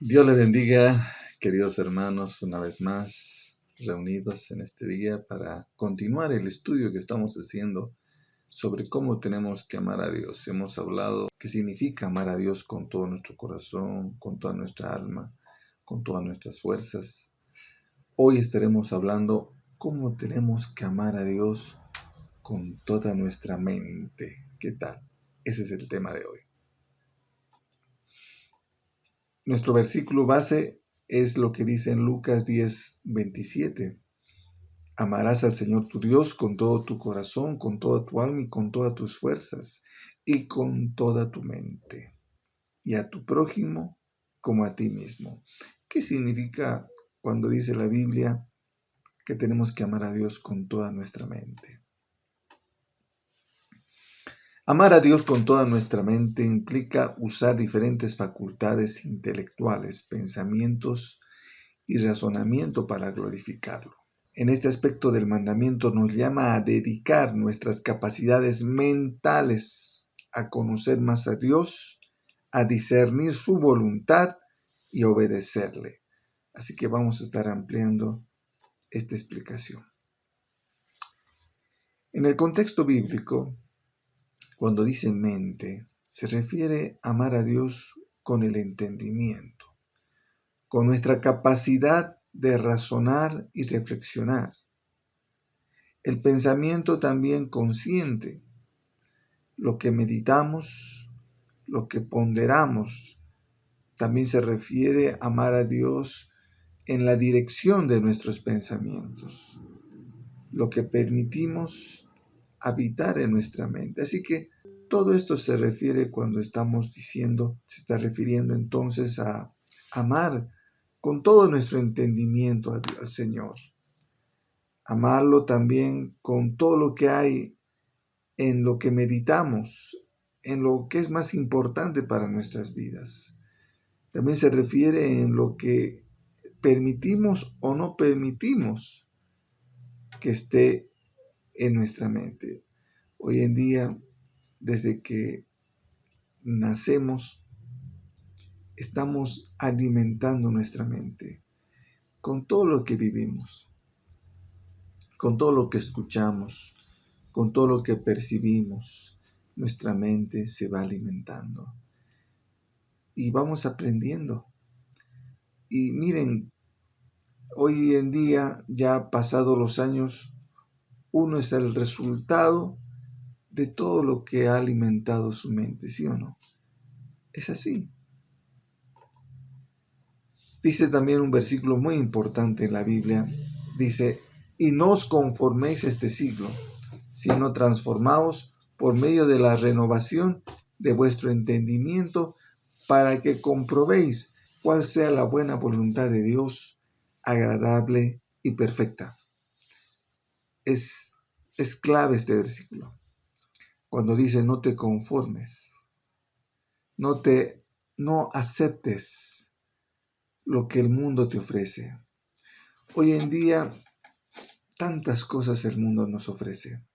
Dios le bendiga, queridos hermanos, una vez más reunidos en este día para continuar el estudio que estamos haciendo sobre cómo tenemos que amar a Dios. Hemos hablado qué significa amar a Dios con todo nuestro corazón, con toda nuestra alma, con todas nuestras fuerzas. Hoy estaremos hablando cómo tenemos que amar a Dios con toda nuestra mente. ¿Qué tal? Ese es el tema de hoy. Nuestro versículo base es lo que dice en Lucas 10:27. Amarás al Señor tu Dios con todo tu corazón, con toda tu alma y con todas tus fuerzas y con toda tu mente. Y a tu prójimo como a ti mismo. ¿Qué significa cuando dice la Biblia que tenemos que amar a Dios con toda nuestra mente? Amar a Dios con toda nuestra mente implica usar diferentes facultades intelectuales, pensamientos y razonamiento para glorificarlo. En este aspecto del mandamiento nos llama a dedicar nuestras capacidades mentales a conocer más a Dios, a discernir su voluntad y obedecerle. Así que vamos a estar ampliando esta explicación. En el contexto bíblico, cuando dice mente, se refiere a amar a Dios con el entendimiento, con nuestra capacidad de razonar y reflexionar. El pensamiento también consciente, lo que meditamos, lo que ponderamos, también se refiere a amar a Dios en la dirección de nuestros pensamientos, lo que permitimos habitar en nuestra mente. Así que todo esto se refiere cuando estamos diciendo, se está refiriendo entonces a amar con todo nuestro entendimiento al Señor. Amarlo también con todo lo que hay en lo que meditamos, en lo que es más importante para nuestras vidas. También se refiere en lo que permitimos o no permitimos que esté en nuestra mente. Hoy en día, desde que nacemos, estamos alimentando nuestra mente con todo lo que vivimos, con todo lo que escuchamos, con todo lo que percibimos. Nuestra mente se va alimentando y vamos aprendiendo. Y miren, hoy en día, ya pasados los años, uno es el resultado de todo lo que ha alimentado su mente, ¿sí o no? Es así. Dice también un versículo muy importante en la Biblia, dice, y no os conforméis a este siglo, sino transformaos por medio de la renovación de vuestro entendimiento, para que comprobéis cuál sea la buena voluntad de Dios, agradable y perfecta. Es clave este versículo. Cuando dice no te conformes, no aceptes lo que el mundo te ofrece. Hoy en día, tantas cosas el mundo nos ofrece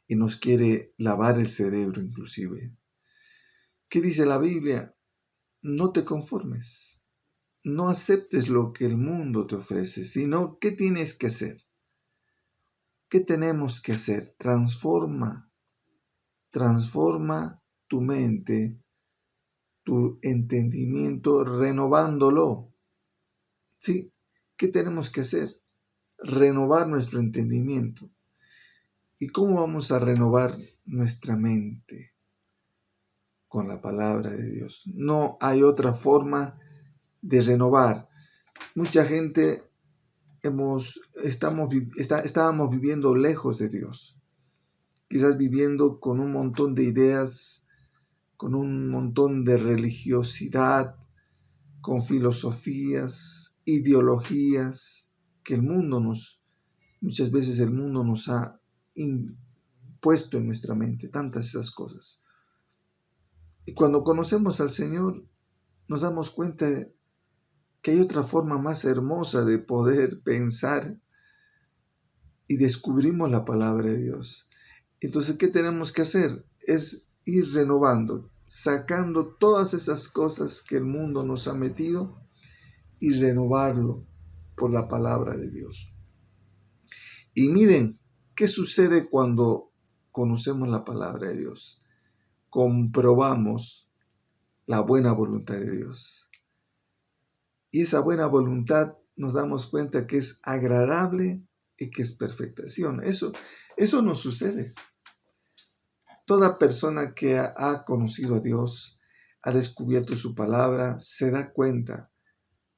y nos quiere lavar el cerebro inclusive. ¿Qué dice la Biblia? No te conformes, no aceptes lo que el mundo te ofrece, sino ¿qué tienes que hacer? ¿Qué tenemos que hacer? Transforma tu mente, tu entendimiento, renovándolo. ¿Sí? ¿Qué tenemos que hacer? Renovar nuestro entendimiento. ¿Y cómo vamos a renovar nuestra mente? Con la palabra de Dios. No hay otra forma de renovar. Mucha gente estábamos viviendo lejos de Dios. Quizás viviendo con un montón de ideas, con un montón de religiosidad, con filosofías, ideologías que muchas veces el mundo nos ha impuesto en nuestra mente, tantas esas cosas. Y cuando conocemos al Señor, nos damos cuenta que hay otra forma más hermosa de poder pensar y descubrimos la palabra de Dios. Entonces, ¿qué tenemos que hacer? Es ir renovando. sacando todas esas cosas que el mundo nos ha metido y renovarlo por la palabra de Dios. Y miren, ¿qué sucede cuando conocemos la palabra de Dios? Comprobamos la buena voluntad de Dios. Y esa buena voluntad nos damos cuenta que es agradable y que es perfecta. ¿Sí o no? Eso no sucede. Toda persona que ha conocido a Dios, ha descubierto su palabra, se da cuenta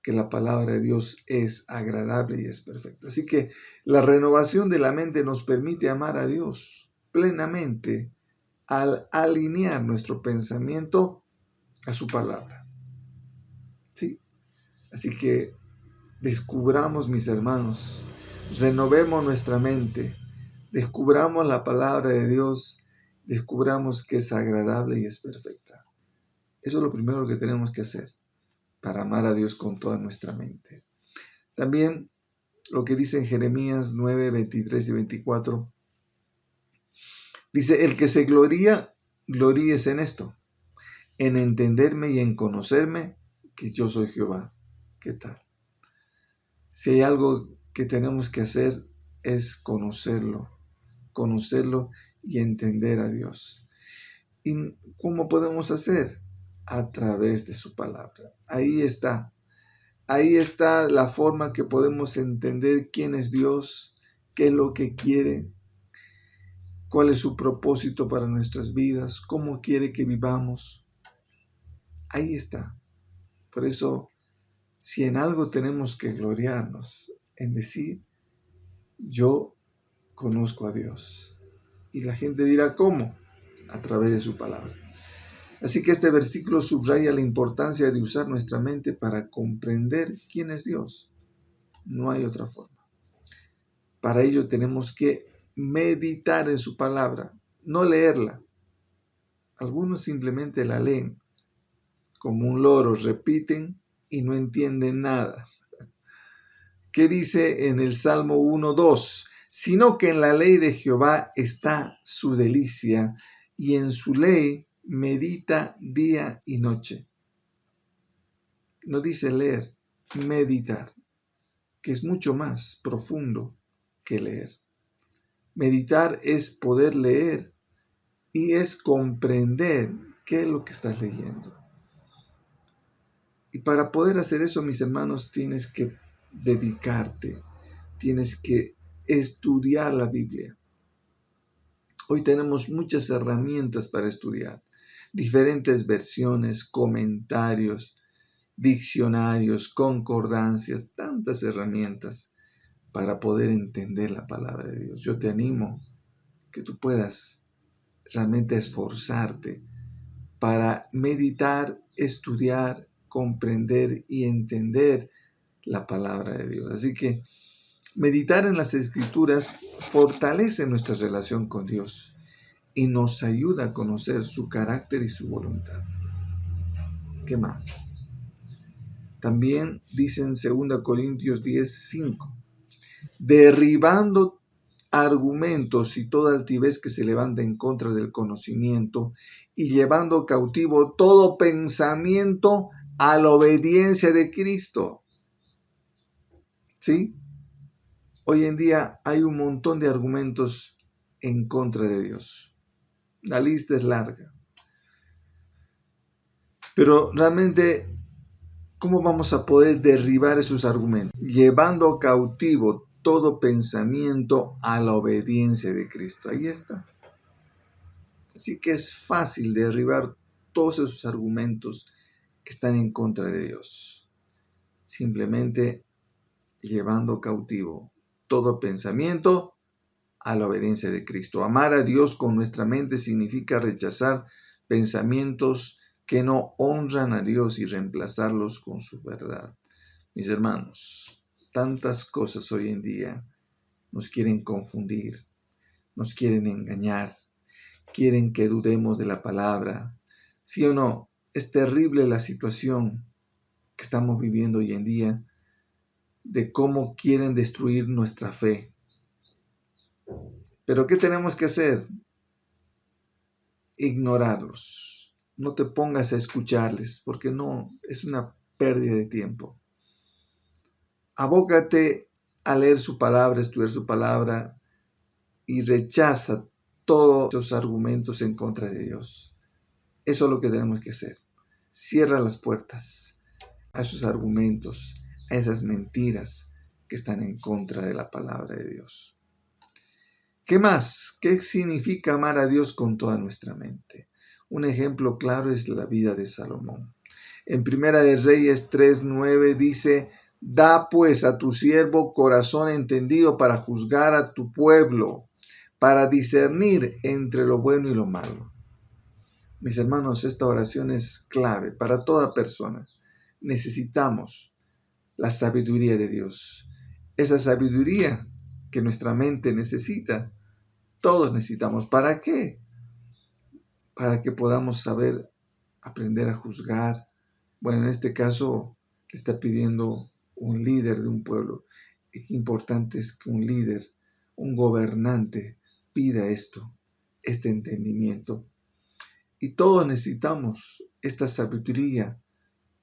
que la palabra de Dios es agradable y es perfecta. Así que la renovación de la mente nos permite amar a Dios plenamente al alinear nuestro pensamiento a su palabra. ¿Sí? Así que descubramos, mis hermanos, renovemos nuestra mente, descubramos la palabra de Dios, descubramos que es agradable y es perfecta. Eso es lo primero que tenemos que hacer para amar a Dios con toda nuestra mente. También lo que dice en Jeremías 9, 23 y 24, dice, el que se gloría, gloríese en esto, en entenderme y en conocerme, que yo soy Jehová. ¿Qué tal? Si hay algo que tenemos que hacer es conocerlo y entender a Dios. ¿Y cómo podemos hacer? A través de su palabra. Ahí está la forma que podemos entender quién es Dios, qué es lo que quiere, cuál es su propósito para nuestras vidas, cómo quiere que vivamos. Ahí está. Por eso, si en algo tenemos que gloriarnos, en decir, yo conozco a Dios. Y la gente dirá, ¿cómo? A través de su palabra. Así que este versículo subraya la importancia de usar nuestra mente para comprender quién es Dios. No hay otra forma. Para ello tenemos que meditar en su palabra, no leerla. Algunos simplemente la leen, como un loro, repiten y no entienden nada. ¿Qué dice en el Salmo 1:2? Sino que en la ley de Jehová está su delicia, y en su ley medita día y noche. No dice leer, meditar, que es mucho más profundo que leer. Meditar es poder leer y es comprender qué es lo que estás leyendo. Y para poder hacer eso, mis hermanos, tienes que dedicarte, tienes que estudiar la Biblia. Hoy tenemos muchas herramientas para estudiar, diferentes versiones, comentarios, diccionarios, concordancias, tantas herramientas para poder entender la palabra de Dios. Yo te animo que tú puedas realmente esforzarte para meditar, estudiar, comprender y entender la palabra de Dios. Así que meditar en las Escrituras fortalece nuestra relación con Dios y nos ayuda a conocer su carácter y su voluntad. ¿Qué más? También dice en 2 Corintios 10:5, derribando argumentos y toda altivez que se levanta en contra del conocimiento y llevando cautivo todo pensamiento a la obediencia de Cristo. ¿Sí? Hoy en día hay un montón de argumentos en contra de Dios. La lista es larga. Pero realmente, ¿cómo vamos a poder derribar esos argumentos? Llevando cautivo todo pensamiento a la obediencia de Cristo. Ahí está. Así que es fácil derribar todos esos argumentos que están en contra de Dios. Simplemente llevando cautivo todo pensamiento a la obediencia de Cristo. Amar a Dios con nuestra mente significa rechazar pensamientos que no honran a Dios y reemplazarlos con su verdad. Mis hermanos, tantas cosas hoy en día nos quieren confundir, nos quieren engañar, quieren que dudemos de la palabra. ¿Sí o no? Es terrible la situación que estamos viviendo hoy en día de cómo quieren destruir nuestra fe. Pero ¿qué tenemos que hacer? Ignorarlos. no te pongas a escucharles, porque no, es una pérdida de tiempo. Abócate a leer su palabra, estudiar su palabra y rechaza todos esos argumentos en contra de Dios. Eso es lo que tenemos que hacer. Cierra las puertas a esos argumentos, a esas mentiras que están en contra de la palabra de Dios. ¿Qué más? ¿Qué significa amar a Dios con toda nuestra mente? Un ejemplo claro es la vida de Salomón. En Primera de Reyes 3:9 dice: da pues a tu siervo corazón entendido para juzgar a tu pueblo, para discernir entre lo bueno y lo malo. Mis hermanos, esta oración es clave para toda persona. Necesitamos la sabiduría de Dios. Esa sabiduría que nuestra mente necesita, todos necesitamos. ¿Para qué? Para que podamos saber aprender a juzgar. Bueno, en este caso le está pidiendo un líder de un pueblo. Y qué importante es que un líder, un gobernante, pida esto, este entendimiento. Y todos necesitamos esta sabiduría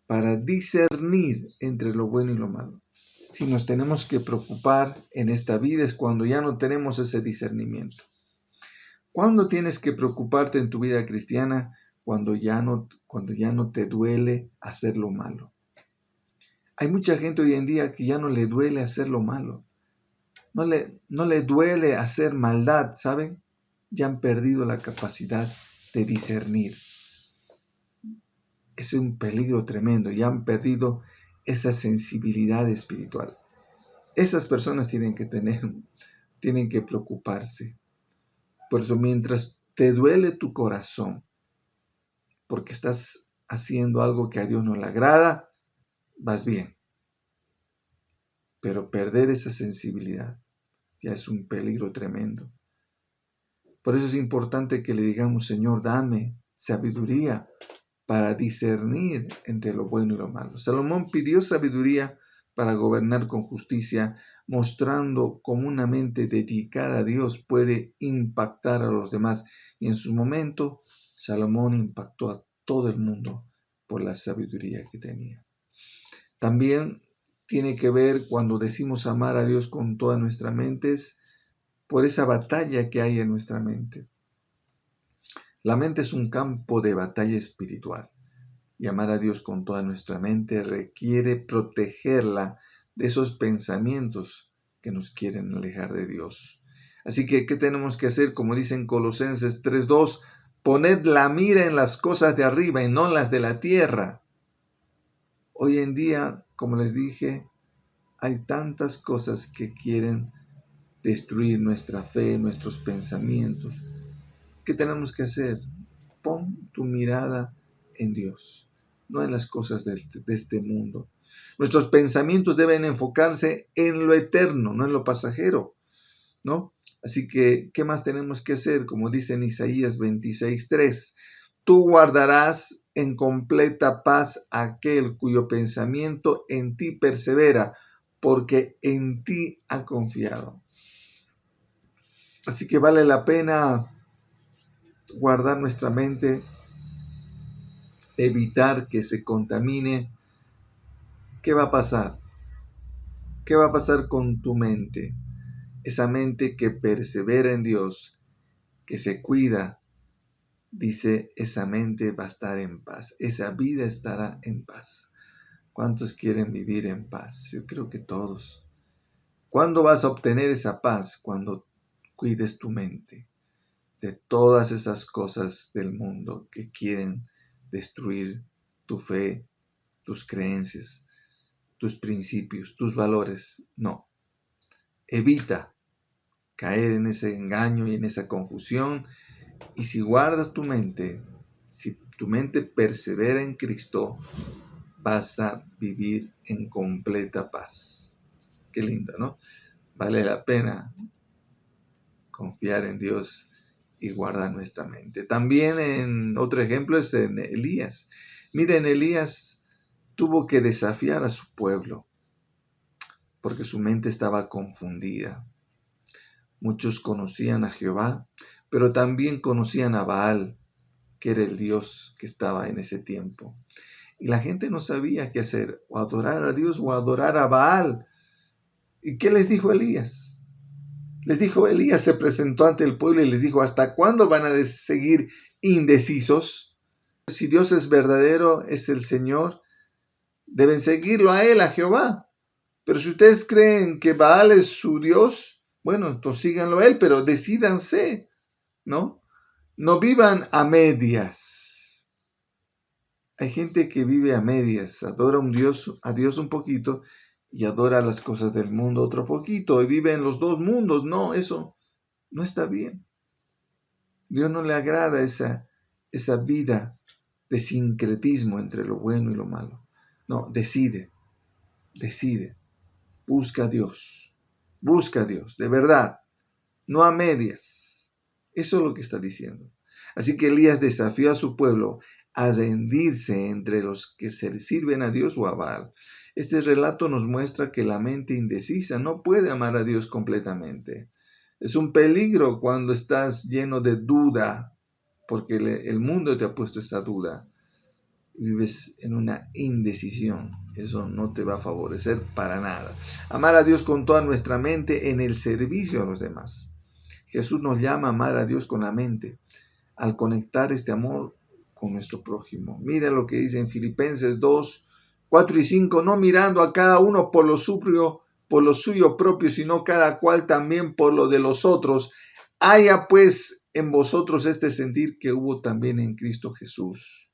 para discernir entre lo bueno y lo malo. Si nos tenemos que preocupar en esta vida es cuando ya no tenemos ese discernimiento. ¿Cuándo tienes que preocuparte en tu vida cristiana? Cuando ya no te duele hacer lo malo. Hay mucha gente hoy en día que ya no le duele hacer lo malo. No le duele hacer maldad, ¿saben? Ya han perdido la capacidad de discernir. Es un peligro tremendo. Ya han perdido esa sensibilidad espiritual. Esas personas tienen que preocuparse. Por eso, mientras te duele tu corazón, porque estás haciendo algo que a Dios no le agrada, vas bien. Pero perder esa sensibilidad ya es un peligro tremendo. Por eso es importante que le digamos: Señor, dame sabiduría para discernir entre lo bueno y lo malo. Salomón pidió sabiduría para gobernar con justicia, mostrando cómo una mente dedicada a Dios puede impactar a los demás. Y en su momento, Salomón impactó a todo el mundo por la sabiduría que tenía. También tiene que ver, cuando decimos amar a Dios con todas nuestras mentes, por esa batalla que hay en nuestra mente. La mente es un campo de batalla espiritual. Y amar a Dios con toda nuestra mente requiere protegerla de esos pensamientos que nos quieren alejar de Dios. Así que, ¿qué tenemos que hacer? Como dice en Colosenses 3:2, poned la mira en las cosas de arriba y no en las de la tierra. Hoy en día, como les dije, hay tantas cosas que quieren destruir nuestra fe, nuestros pensamientos. ¿Qué tenemos que hacer? Pon tu mirada en Dios, no en las cosas de este mundo. Nuestros pensamientos deben enfocarse en lo eterno, no en lo pasajero, ¿no? Así que, ¿qué más tenemos que hacer? Como dice en Isaías 26:3, tú guardarás en completa paz aquel cuyo pensamiento en ti persevera, porque en ti ha confiado. Así que vale la pena guardar nuestra mente, evitar que se contamine. ¿Qué va a pasar? ¿Qué va a pasar con tu mente? Esa mente que persevera en Dios, que se cuida, dice, esa mente va a estar en paz. Esa vida estará en paz. ¿Cuántos quieren vivir en paz? Yo creo que todos. ¿Cuándo vas a obtener esa paz? Cuando cuides tu mente de todas esas cosas del mundo que quieren destruir tu fe, tus creencias, tus principios, tus valores. No. Evita caer en ese engaño y en esa confusión. Y si guardas tu mente, si tu mente persevera en Cristo, vas a vivir en completa paz. Qué lindo, ¿no? Vale la pena confiar en Dios y guardar nuestra mente. También en otro ejemplo es en Elías. Miren, Elías tuvo que desafiar a su pueblo porque su mente estaba confundida. Muchos conocían a Jehová, pero también conocían a Baal. que era el Dios que estaba en ese tiempo. Y la gente no sabía qué hacer, o adorar a Dios o adorar a Baal. ¿Y qué les dijo Elías? Elías se presentó ante el pueblo y les dijo, ¿hasta cuándo van a seguir indecisos? Si Dios es verdadero, es el Señor, deben seguirlo a Él, a Jehová. Pero si ustedes creen que Baal es su Dios, bueno, entonces síganlo a Él, pero decídanse, ¿no? No vivan a medias. Hay gente que vive a medias, adora a Dios un poquito y adora las cosas del mundo otro poquito y vive en los dos mundos. No, eso no está bien. Dios no le agrada esa vida de sincretismo entre lo bueno y lo malo. No, decide, busca a Dios, de verdad, no a medias. Eso es lo que está diciendo. Así que Elías desafió a su pueblo a rendirse entre los que se sirven a Dios o a Baal. Este relato nos muestra que la mente indecisa no puede amar a Dios completamente. Es un peligro cuando estás lleno de duda, porque el mundo te ha puesto esa duda. Vives en una indecisión. Eso no te va a favorecer para nada. Amar a Dios con toda nuestra mente en el servicio a los demás. Jesús nos llama a amar a Dios con la mente, al conectar este amor con nuestro prójimo. Mira lo que dice en Filipenses 2, 4 y 5, no mirando a cada uno por lo suyo propio, sino cada cual también por lo de los otros. Haya pues en vosotros este sentir que hubo también en Cristo Jesús.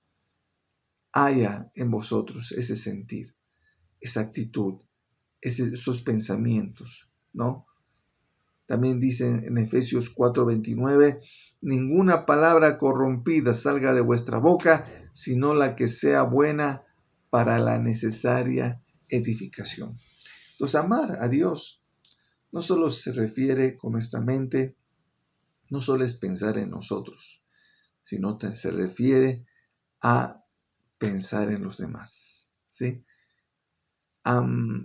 Haya en vosotros ese sentir, esa actitud, esos pensamientos, ¿no? También dice en Efesios 4:29, ninguna palabra corrompida salga de vuestra boca, sino la que sea buena para la necesaria edificación. Entonces, amar a Dios no solo se refiere con nuestra mente, no solo es pensar en nosotros, sino se refiere a pensar en los demás, ¿sí?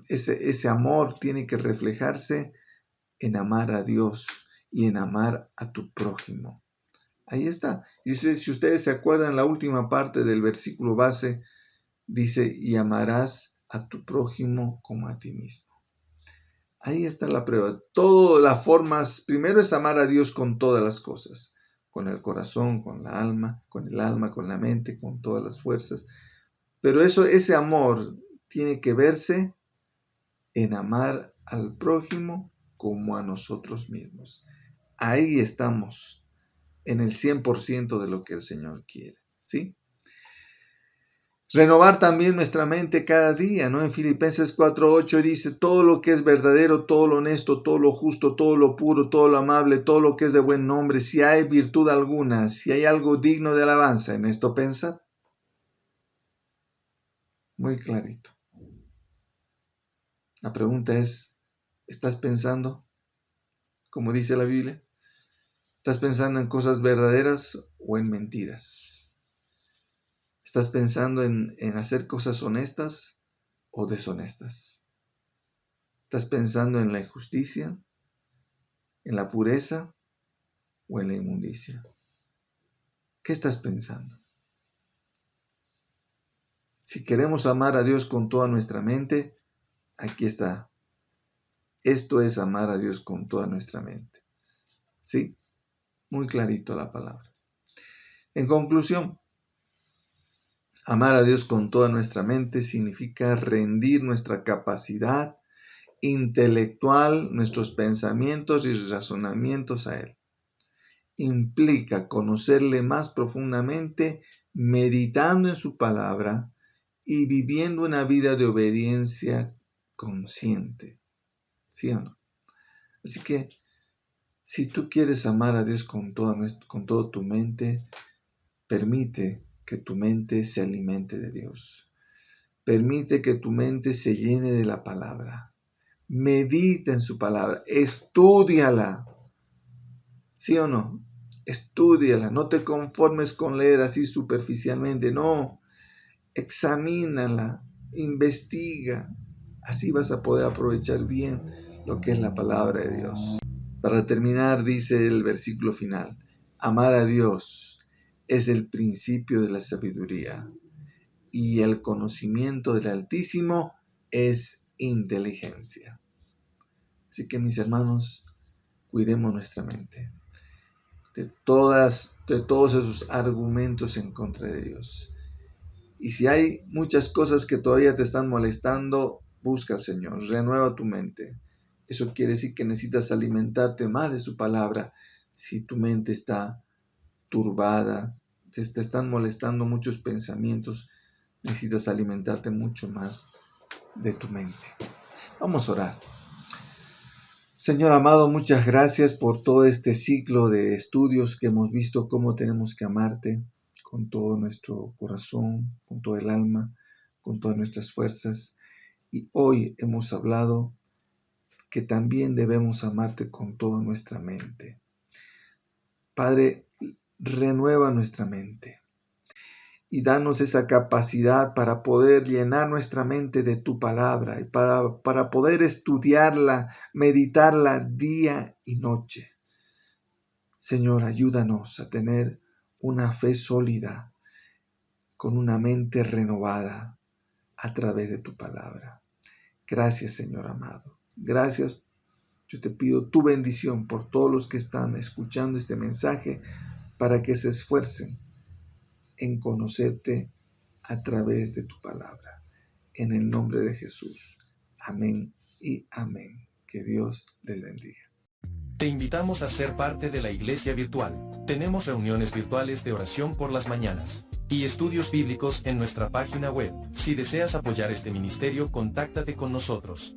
Ese amor tiene que reflejarse en amar a Dios y en amar a tu prójimo. Ahí está. Dice, si ustedes se acuerdan, la última parte del versículo base dice, y amarás a tu prójimo como a ti mismo. Ahí está la prueba. Todas las formas, primero es amar a Dios con todas las cosas, con el corazón, con la alma, con la mente, con todas las fuerzas. Pero ese amor tiene que verse en amar al prójimo como a nosotros mismos. Ahí estamos en el 100% de lo que el Señor quiere, ¿sí? Renovar también nuestra mente cada día, ¿no? En Filipenses 4:8 dice, todo lo que es verdadero, todo lo honesto, todo lo justo, todo lo puro, todo lo amable, todo lo que es de buen nombre, si hay virtud alguna, si hay algo digno de alabanza, en esto pensad. Muy clarito. La pregunta es, ¿estás pensando como dice la Biblia? ¿Estás pensando en cosas verdaderas o en mentiras? ¿Estás pensando en hacer cosas honestas o deshonestas? ¿Estás pensando en la injusticia, en la pureza o en la inmundicia? ¿Qué estás pensando? Si queremos amar a Dios con toda nuestra mente, aquí está. Esto es amar a Dios con toda nuestra mente. ¿Sí? Muy clarito la palabra. En conclusión, amar a Dios con toda nuestra mente significa rendir nuestra capacidad intelectual, nuestros pensamientos y razonamientos a Él. Implica conocerle más profundamente, meditando en su palabra y viviendo una vida de obediencia consciente. ¿Sí o no? Así que, si tú quieres amar a Dios con toda tu mente, permite que tu mente se alimente de Dios. Permite que tu mente se llene de la palabra. Medita en su palabra. Estúdiala. ¿Sí o no? Estúdiala. No te conformes con leer así superficialmente. No. Examínala. Investiga. Así vas a poder aprovechar bien lo que es la palabra de Dios. Para terminar, dice el versículo final. Amar a Dios es el principio de la sabiduría, y el conocimiento del Altísimo es inteligencia. Así que, mis hermanos, cuidemos nuestra mente de todos esos argumentos en contra de Dios. Y si hay muchas cosas que todavía te están molestando, busca al Señor, renueva tu mente. Eso quiere decir que necesitas alimentarte más de su palabra. Si tu mente está turbada, te están molestando muchos pensamientos, necesitas alimentarte mucho más de tu mente. Vamos a orar. Señor amado, muchas gracias por todo este ciclo de estudios que hemos visto cómo tenemos que amarte con todo nuestro corazón, con todo el alma, con todas nuestras fuerzas. Y hoy hemos hablado que también debemos amarte con toda nuestra mente. Padre, renueva nuestra mente y danos esa capacidad para poder llenar nuestra mente de tu palabra y para poder estudiarla, meditarla día y noche. Señor, ayúdanos a tener una fe sólida, con una mente renovada a través de tu palabra. Gracias, Señor amado. Gracias. Yo te pido tu bendición por todos los que están escuchando este mensaje para que se esfuercen en conocerte a través de tu palabra. En el nombre de Jesús. Amén y amén. Que Dios les bendiga. Te invitamos a ser parte de la iglesia virtual. Tenemos reuniones virtuales de oración por las mañanas y estudios bíblicos en nuestra página web. Si deseas apoyar este ministerio, contáctate con nosotros.